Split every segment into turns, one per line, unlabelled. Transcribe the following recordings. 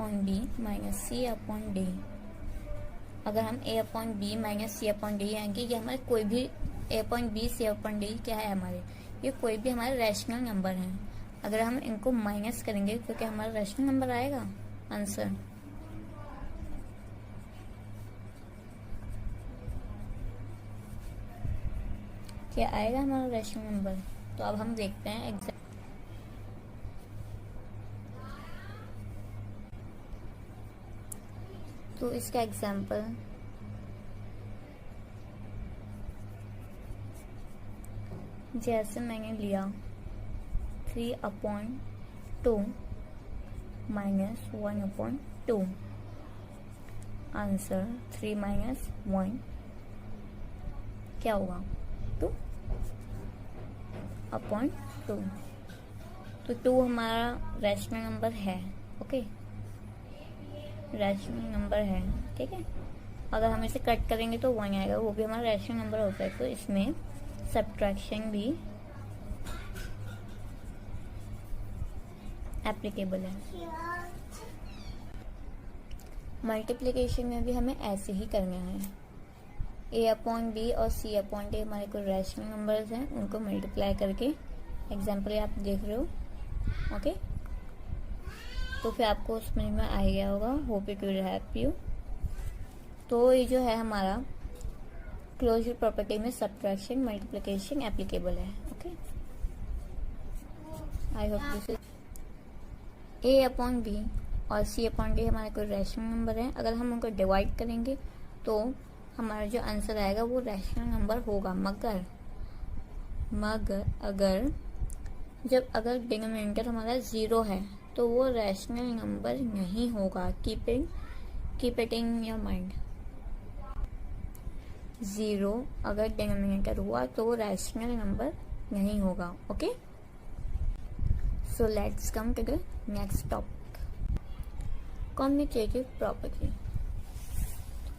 Upon B minus C upon D. अगर हम A upon B minus C upon D यानी कि हमारे कोई भी A upon B C upon D क्या है हमारे, ये कोई भी हमारे रैशनल नंबर हैं, अगर हम इनको माइनस करेंगे तो क्या हमारा रैशनल नंबर आएगा आंसर। क्या आएगा हमारा रैशनल नंबर। तो अब हम देखते हैं तो इसका एग्जाम्पल जैसे मैंने लिया 3/2 माइनस 1/2, आंसर 3 माइनस 1 क्या होगा 2/2। तो 2 हमारा रैशनल नंबर है, ओके, रैशनल नंबर है, ठीक है। अगर हम इसे कट करेंगे तो 1 आएगा, वो भी हमारा रैशनल नंबर होता है, तो इसमें सब्ट्रैक्शन भी एप्लीकेबल है। मल्टीप्लिकेशन में भी हमें ऐसे ही करना है। ए अपॉन बी और सी अपॉन डी हमारे को रैशनल नंबर्स हैं, उनको मल्टीप्लाई करके एग्जाम्पल आप देख रहे हो, ओके। तो फिर आपको समझ में आ गया होगा, hope it will help you. तो ये जो है हमारा क्लोजर प्रॉपर्टी में सब्ट्रैक्शन मल्टीप्लिकेशन एप्लीकेबल है, okay. I hope this is A upon B और सी अपॉन डी हमारे कोई रैशनल नंबर है। अगर हम उनको डिवाइड करेंगे तो हमारा जो आंसर आएगा वो रैशनल नंबर होगा, मगर अगर डिनोमिनेटर हमारा 0 है तो वो रैशनल नंबर नहीं होगा। Keep it in your mind. 0 अगर डिनोमिनेटर हुआ तो वो रैशनल नंबर नहीं होगा, okay. So let's come to the next topic, commutative property.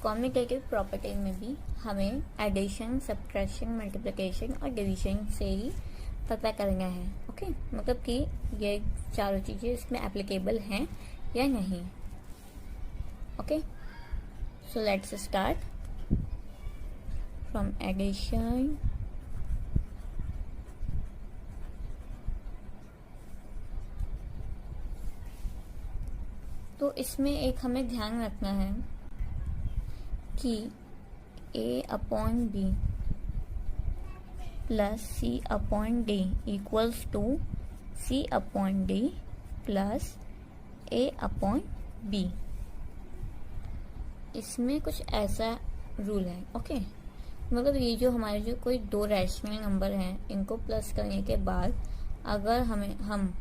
Commutative property में भी हमें एडिशन, सब्ट्रैक्शन, मल्टीप्लिकेशन और डिवीजन से ही पता करना है, ओके। मतलब कि ये चारों चीजें इसमें एप्लीकेबल हैं या नहीं, okay. So let's start from addition, तो इसमें एक हमें ध्यान रखना है कि A upon B plus C upon D equals to C upon D plus A upon B. इसमें कुछ ऐसा रूल है, ओके। मतलब ये जो हमारे जो कोई दो रैशनल नंबर हैं, इनको प्लस करने के बाद अगर हम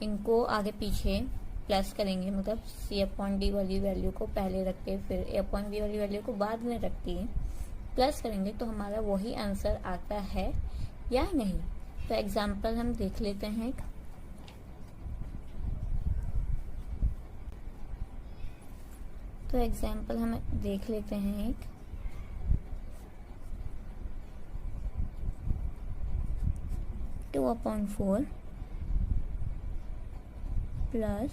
इनको आगे पीछे प्लस करेंगे, मतलब सी अपॉन डी वाली वैल्यू को पहले रख के फिर ए अपॉन बी वाली वैल्यू को बाद में रख के प्लस करेंगे तो हमारा वही आंसर आता है या नहीं। तो एग्जाम्पल हम देख लेते हैं। तो एग्जाम्पल हम देख लेते हैं एक, two upon 4 plus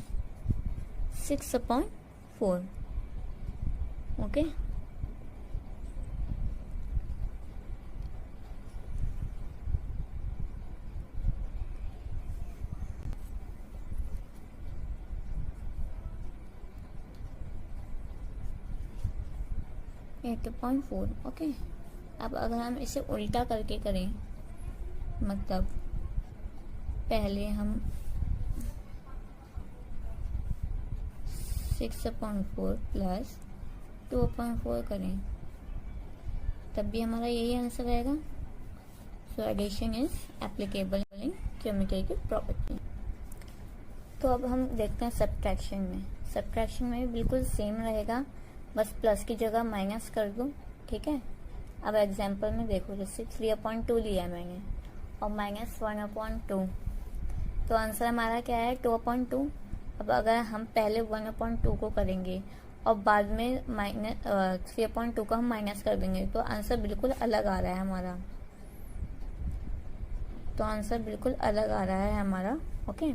6 upon 4, okay. Eight point 4, okay. अब अगर हम इसे उल्टा करके करें, मतलब पहले हम 6/4 प्लस 2/4 करें, तब भी हमारा यही आंसर आएगा। So addition is applicable in commutative property. तो अब हम देखते हैं सब्ट्रैक्शन में। सब्ट्रैक्शन में भी बिल्कुल सेम रहेगा, बस प्लस की जगह माइनस कर दो, ठीक है। अब एग्जाम्पल में देखो, जैसे 3/2 लिया मैंने और माइनस 1/2, तो आंसर हमारा क्या है 2/2। अब अगर हम पहले 1/2 को करेंगे और बाद में माइनस 3/2 को हम माइनस कर देंगे तो आंसर बिल्कुल अलग आ रहा है हमारा। तो आंसर बिल्कुल अलग आ रहा है हमारा, ओके।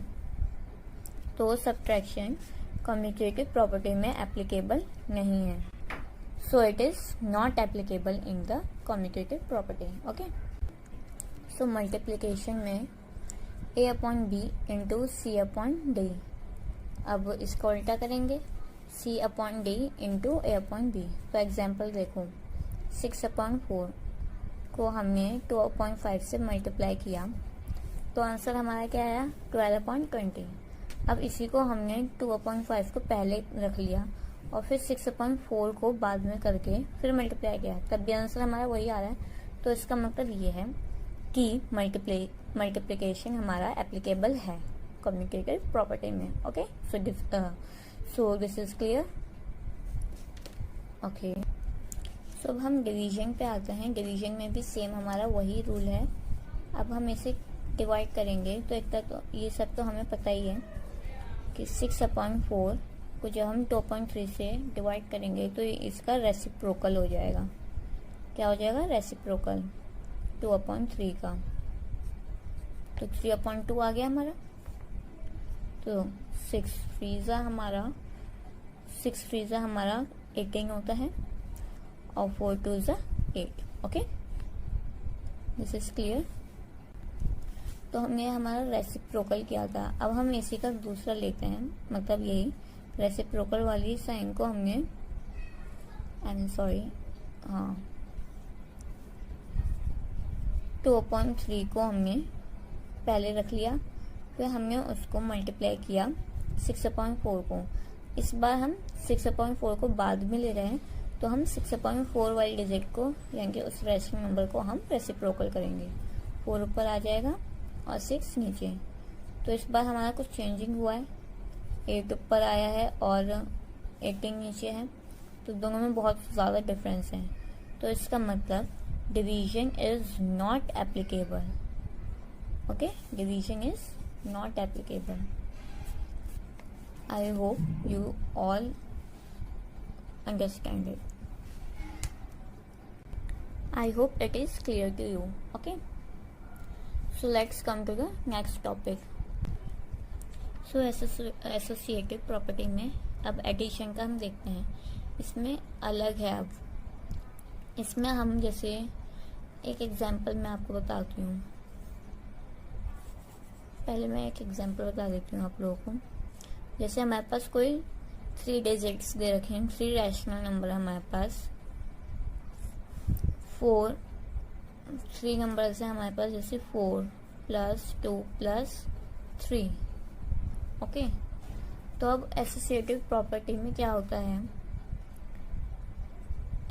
तो सब्ट्रैक्शन कम्यूटेटिव प्रॉपर्टी में एप्लीकेबल नहीं है, so it is not applicable in the commutative property. Okay, so multiplication में a upon B into C upon D. अब इसको उल्टा करेंगे, c upon D into A upon B. तो एग्जाम्पल देखो, 6 अपॉन 4 को हमने 2/5 से मल्टीप्लाई किया तो आंसर हमारा क्या आया, 12/20। अब इसी को हमने 2/5 को पहले रख लिया और फिर 6/4 को बाद में करके फिर मल्टीप्लाई किया, तब भी आंसर हमारा वही आ रहा है। तो इसका मतलब ये है कि मल्टीप्लिकेशन हमारा एप्लीकेबल है कम्यूटेटिव प्रॉपर्टी में। Okay, so this is clear. Okay, so अब हम डिवीजन पे आते हैं। डिवीजन में भी सेम हमारा वही रूल है। अब हम इसे डिवाइड करेंगे तो एक तो ये सब तो हमें पता ही है कि 6/4 को जब हम 2.3 से डिवाइड करेंगे तो इसका रेसिप्रोकल हो जाएगा। क्या हो जाएगा, रेसिप्रोकल 2/3 का। तो 3/2 आ गया हमारा। तो 6 फ्रीजा हमारा 18 होता है और 4 2 8। Okay, this is clear. तो हमने हमारा रेसिप्रोकल किया था। अब हम इसी का दूसरा लेते हैं, मतलब यही रेसिप्रोकल वाली साइन को हमने हाँ 2/3 को हमने पहले रख लिया, फिर हमने उसको मल्टीप्लाई किया 6/4 को। इस बार हम 6/4 को बाद में ले रहे हैं, तो हम 6/4 वाली डिजिट को यानी कि उस रेशनल नंबर को हम रेसिप्रोकल करेंगे। 4 ऊपर आ जाएगा और 6 नीचे। तो इस बार हमारा कुछ चेंजिंग हुआ है, 8 ऊपर आया है और 18 नीचे है, तो दोनों में बहुत ज़्यादा डिफरेंस है। तो इसका मतलब division is not applicable. Okay, division is not applicable. I hope you all understand it. I hope it is clear to you. Okay, so let's come to the next topic. So associative property में अब addition का हम देखते हैं। इसमें अलग है। अब इसमें हम जैसे एक एग्जांपल मैं आपको बताती हूँ। पहले मैं एक एग्जांपल बता देती हूँ आप लोगों को। जैसे हमारे पास कोई 3 डिजिट्स दे रखे हैं, 3 रैशनल नंबर हमारे पास। 3 नंबर है हमारे पास, जैसे 4 + 2 + 3। ओके, तो अब एसोसिएटिव प्रॉपर्टी में क्या होता है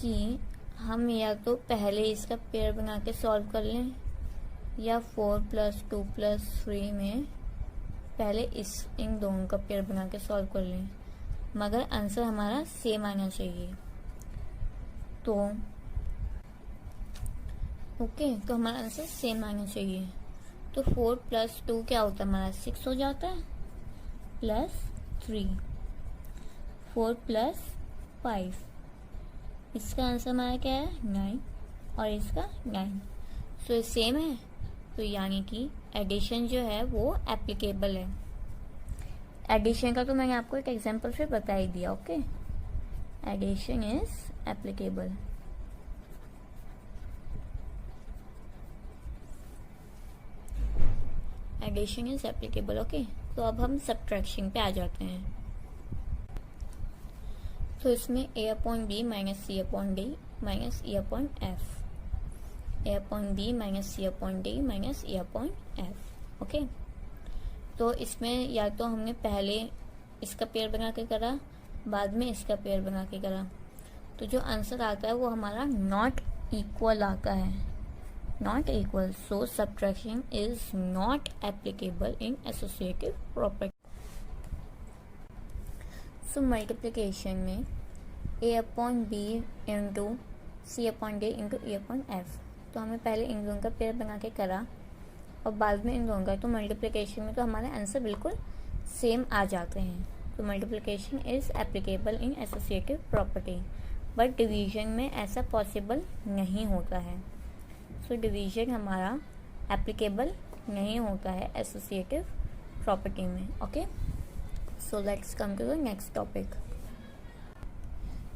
कि हम या तो पहले इसका पेयर बना के सॉल्व कर लें, या 4 + 2 + 3 में पहले इन दोनों का पेयर बना के सॉल्व कर लें, मगर आंसर हमारा सेम आना चाहिए। तो तो हमारा आंसर सेम आना चाहिए। तो 4 + 2 क्या होता है हमारा, 6 हो जाता है, +3। 4 + 5, इसका आंसर हमारा क्या है, 9, और इसका 9। सो सेम है, तो यानी कि एडिशन जो है वो एप्लीकेबल है। एडिशन का तो मैंने आपको एक एग्जांपल फिर बता ही दिया। Okay, addition is applicable. Addition is applicable. Okay, तो अब हम सब्ट्रैक्शन पे आ जाते हैं। तो इसमें a/b - c/d - e/f, a/b - c/d - e/f। Okay, तो इसमें या तो हमने पहले इसका पेयर बना के करा, बाद में इसका पेयर बना के करा, तो जो आंसर आता है वो हमारा नॉट इक्वल आता है, not equal. So subtraction is not applicable in associative property. So multiplication में a/b into c/d into e/f, तो हमें पहले इन दोनों का पेयर बना के करा और बाद में इन दोनों का, तो मल्टीप्लिकेशन में तो हमारे आंसर बिल्कुल सेम आ जाते हैं। तो multiplication is applicable in associative property, but division में ऐसा पॉसिबल नहीं होता है। सो डिवीजन हमारा एप्लीकेबल नहीं होता है एसोसिएटिव प्रॉपर्टी में। Okay, so let's come to the next topic.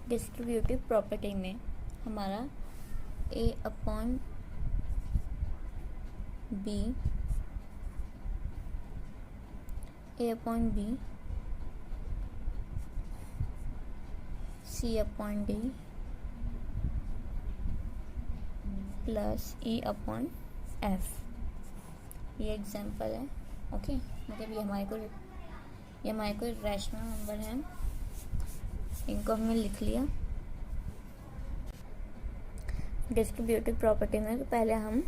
Distributive property में हमारा a upon b c upon d plus e upon f, ये एग्जाम्पल है। ओके मतलब ये हमारे को रैशनल नंबर है, इनको हमने लिख लिया। डिस्ट्रीब्यूटिव प्रॉपर्टी में तो पहले हम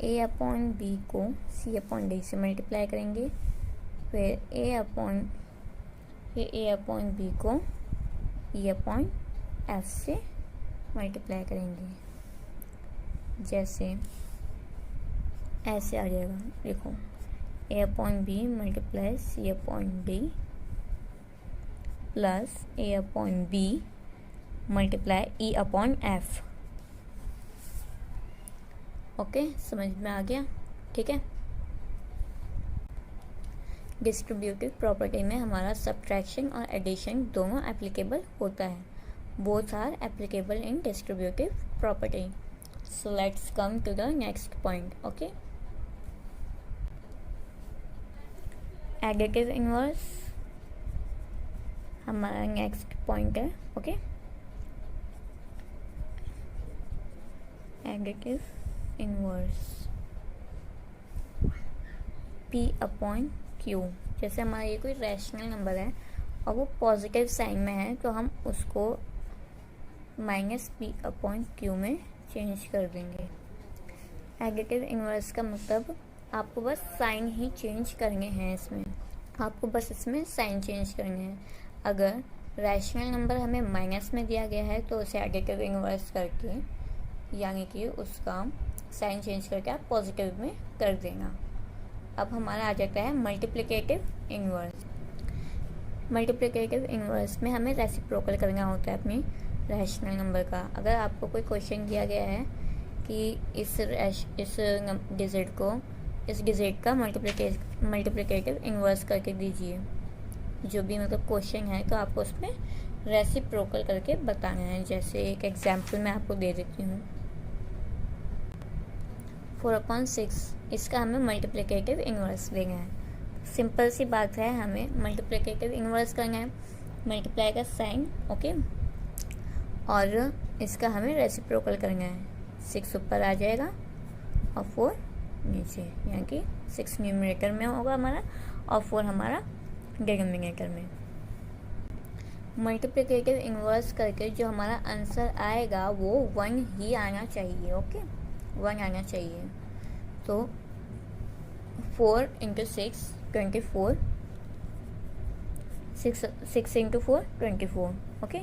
a अपॉन b को c अपॉन d से मल्टीप्लाई करेंगे, फिर a अपॉन b को e अपॉन f से मल्टीप्लाई करेंगे। जैसे ऐसे आ जाएगा, देखो a upon b multiply c upon d plus a upon b multiply e upon f। Okay, समझ में आ गया? ठीक है। डिस्ट्रीब्यूटिव प्रॉपर्टी में हमारा सब्ट्रैक्शन और एडिशन दोनों एप्लीकेबल होता है। Both are applicable in distributive property. So let's come to the next point. Okay, additive inverse हमारा नेक्स्ट पॉइंट है। Okay, additive inverse p upon q। जैसे हमारा ये कोई रैशनल नंबर है और वो पॉजिटिव साइन में है तो हम उसको माइनस p अपॉन q में चेंज कर देंगे। एडिटिव इनवर्स का मतलब आपको बस साइन ही चेंज करने हैं, इसमें आपको बस इसमें साइन चेंज करने हैं। अगर रैशनल नंबर हमें माइनस में दिया गया है तो उसे एडिटिव इनवर्स करके, यानी कि उसका साइन चेंज करके आप पॉजिटिव में कर देना। अब हमारा आ जाता है मल्टीप्लिकेटिव इनवर्स। मल्टीप्लिकेटिव इनवर्स में हमें रेसिप्रोकल करना होता है अपनी रैशनल नंबर का। अगर आपको कोई क्वेश्चन दिया गया है कि इस डिजिट का मल्टीप्लिकेटिव इनवर्स करके दीजिए, जो भी मतलब क्वेश्चन है, तो आपको उसमें रेसिप्रोकल करके बताना है। जैसे एक एग्जांपल मैं आपको दे देती हूँ, 4/6, इसका हमें मल्टीप्लिकेटिव इनवर्स लेना है। सिंपल सी बात है, हमें मल्टीप्लिकेटिव इनवर्स करना है, मल्टीप्लाई का साइन, ओके, और इसका हमें रेसिप्रोकल करना है। 6 ऊपर आ जाएगा और 4 नीचे, यानी कि 6 न्यूमरेटर में होगा हमारा और 4 हमारा डिनोमिनेटर में। मल्टीप्लिकेटिव इनवर्स करके जो हमारा आंसर आएगा वो 1 ही आना चाहिए। ओके, 1 आना चाहिए। तो 4 × 6 24, 6 × 4 24। ओके,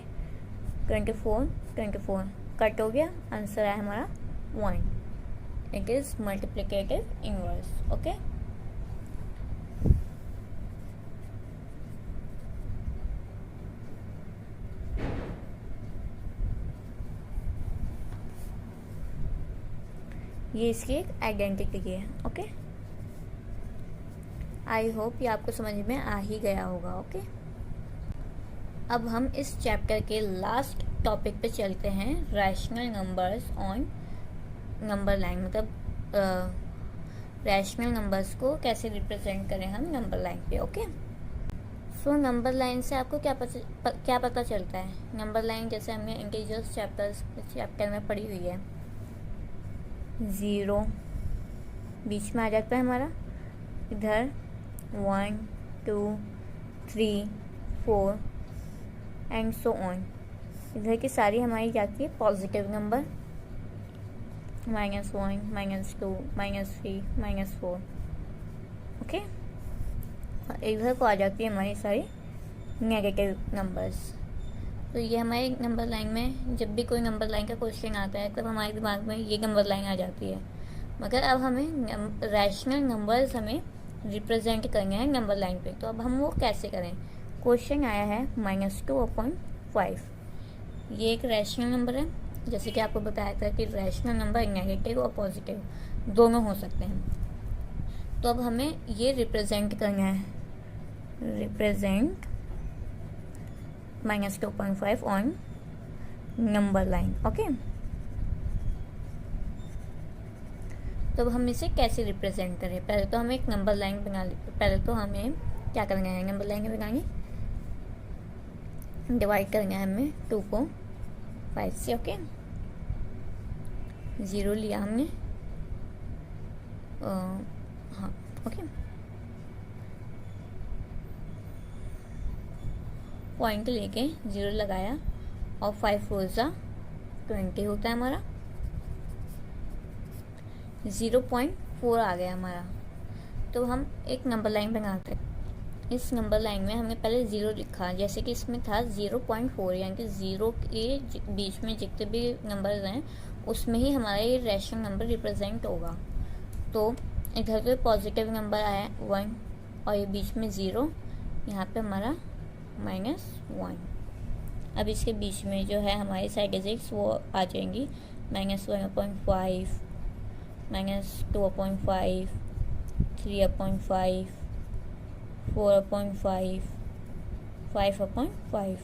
24 कट हो गया, आंसर आया हमारा 1। It is multiplicative inverse. Okay, ये इसकी एक आइडेंटिटी है। ओके, आई होप ये आपको समझ में आ ही गया होगा। ओके, अब हम इस चैप्टर के लास्ट टॉपिक पे चलते हैं, rational numbers on number line. मतलब रैशनल नंबर्स को कैसे रिप्रेजेंट करें हम नंबर लाइन पे। ओके, सो नंबर लाइन से आपको क्या पता चलता है? नंबर लाइन जैसे हमने इंटीजर्स चैप्टर में पढ़ी हुई है, 0 बीच में आ जाता है हमारा, इधर 1 2 3 4 एंड सो ऑन। इधर की सारी हमारी जाती है पॉजिटिव नंबर, -1 -2 -3 -4। ओके, और इधर को आ जाती है हमारी सारी नेगेटिव नंबर्स। तो ये हमारे नंबर लाइन में जब भी कोई नंबर लाइन का क्वेश्चन आता है तब हमारे दिमाग में ये नंबर लाइन आ जाती है। मगर अब हमें रैशनल नंबर्स हमें रिप्रेजेंट करने हैं नंबर लाइन पे, तो अब हम वो कैसे करें? क्वेश्चन आया है -2/5, ये एक रैशनल नंबर है। जैसे कि आपको बताया था कि रैशनल नंबर नेगेटिव और पॉजिटिव दोनों हो सकते हैं। तो अब हमें ये रिप्रेजेंट करना है represent -2.5 on number line. Okay, तो हम इसे कैसे रिप्रेजेंट करें? पहले तो हमें एक नंबर लाइन बना ले। पहले तो हमें क्या करना है, नंबर लाइन बनाएंगे, डिवाइड करेंगे हमें 2 को 5 से। ओके, 0 लिया हमने, हाँ ओके, पॉइंट लेके 0 लगाया और 5 4 20 होता है हमारा, 0.4 आ गया हमारा। तो हम एक नंबर लाइन बनाते हैं। इस नंबर लाइन में हमने पहले 0 लिखा, जैसे कि इसमें था 0.4, यानी कि 0 के बीच में जितने भी नंबर्स हैं उसमें ही हमारा ये रैशनल नंबर रिप्रेजेंट होगा। तो इधर पे पॉजिटिव नंबर आया 1 और ये बीच में 0, यहाँ पे हमारा -1। अब इसके बीच में जो है हमारी साइड डिजिट्स वो आ जाएंगी, -1/5, -2/5, 3/5, 4/5, 5/5।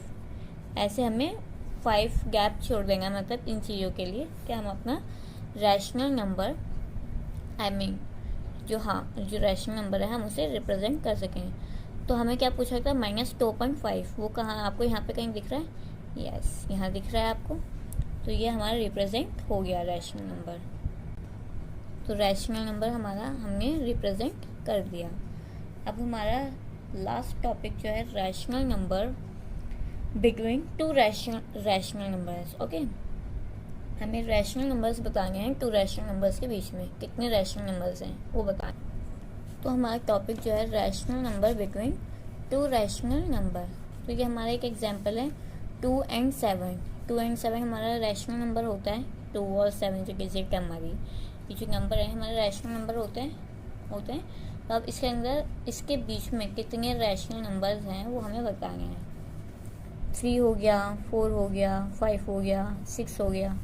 ऐसे हमें 5 गैप छोड़ देंगे, मतलब इन चीज़ों के लिए कि हम अपना रैशनल नंबर जो रैशनल नंबर है हम उसे रिप्रेजेंट कर सकें। तो हमें क्या पूछा था, -2.5, वो कहाँ आपको यहाँ पे कहीं दिख रहा है? यस, यहाँ दिख रहा है आपको। तो ये हमारा रिप्रेजेंट हो गया रैशनल नंबर। तो रैशनल नंबर हमारा हमने रिप्रेजेंट कर दिया। अब हमारा लास्ट टॉपिक जो है rational number between 2 rational numbers. Okay, हमें रैशनल नंबर्स बताने हैं 2 रैशनल नंबर्स के बीच में कितने रैशनल नंबर्स हैं वो बताएं। तो हमारा टॉपिक जो है rational number between 2 rational number. तो ये हमारा एक एग्जांपल है 2 and 7। 2 and 7 हमारा रैशनल नंबर होता है, 2 और 7 जो डिजिट है हमारी, ये जो नंबर है हमारे रैशनल नंबर होते हैं। तो अब इसके अंदर इसके बीच में कितने रैशनल नंबर्स हैं वो हमें बताने हैं। 3 हो गया, 4 हो गया, 5 हो गया, 6 हो गया,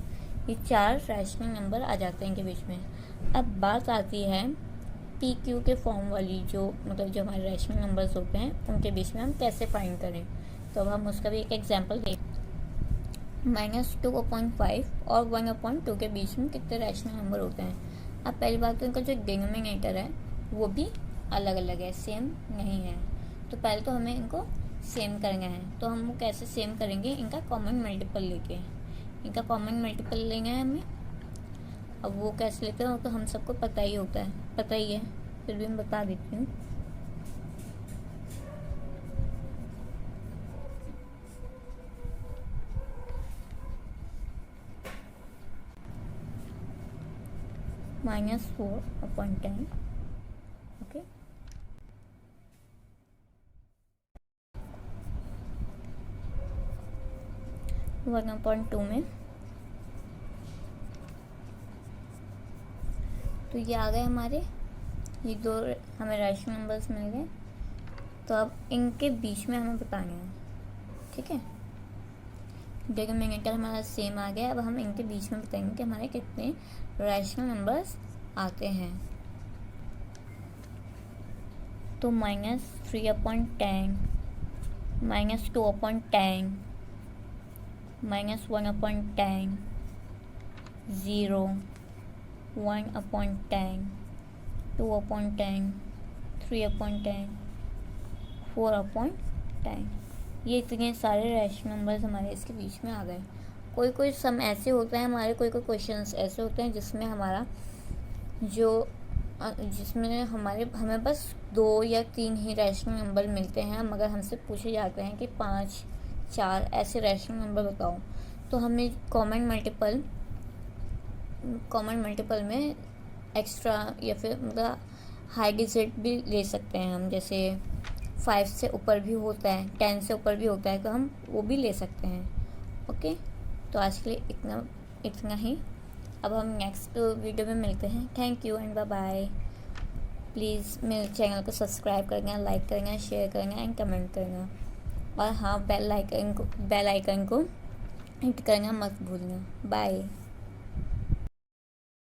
ये 4 रैशनल नंबर आ जाते हैं इनके बीच में। अब बात आती है पी क्यू के फॉर्म वाली, जो हमारे रैशनल नंबर्स होते हैं उनके बीच में हम कैसे फाइंड करें। तो अब हम उसका भी एक एग्जांपल दें। -2/5 और 1/2 के बीच में कितने रैशनल नंबर होते हैं। अब पहली बात तो इनका जो डिनोमिनेटर है वो भी अलग अलग है, सेम नहीं है। तो पहले तो हमें इनको सेम करना है। तो हम कैसे सेम करेंगे, इनका कॉमन मल्टीपल लेके, इनका कॉमन मल्टीपल लेना है हमें। अब वो कैसे लेते हैं तो हम सबको पता ही है, फिर भी मैं बता देती हूँ। -4/10, ओके, (1/2) में। तो ये आ गए हमारे, ये 2 हमें रैशनल नंबर्स मिल गए। तो अब इनके बीच में हमें बताना है, ठीक है। डिनोमिनेटर हमारा सेम आ गया। अब हम इनके बीच में बताएंगे कि हमारे कितने रैशनल नंबर्स आते हैं। तो -3/10, -2/10, -1/10, 0, 1/10, 2/10, 3/10, 4/10, ये इतने सारे रैशनल नंबर्स हमारे इसके बीच में आ गए। कोई सम ऐसे होते हैं हमारे, कोई क्वेश्चंस ऐसे होते हैं जिसमें हमें बस 2 या 3 ही रैशनल नंबर मिलते हैं, मगर हमसे पूछे जाते हैं कि 5, 4 ऐसे रैशनल नंबर बताओ। तो हमें कॉमन मल्टीपल में एक्स्ट्रा या फिर मतलब हाई डिजिट भी ले सकते हैं हम, जैसे 5 से ऊपर भी होता है, 10 से ऊपर भी होता है, तो हम वो भी ले सकते हैं। ओके, तो आज के लिए इतना ही। अब हम नेक्स्ट वीडियो में मिलते हैं। Thank you and bye bye. Please मेरे चैनल को सब्सक्राइब करना, लाइक करना, शेयर करना एंड कमेंट करना। और हाँ, बेल आइकन को हिट करना मत भूलना। बाय।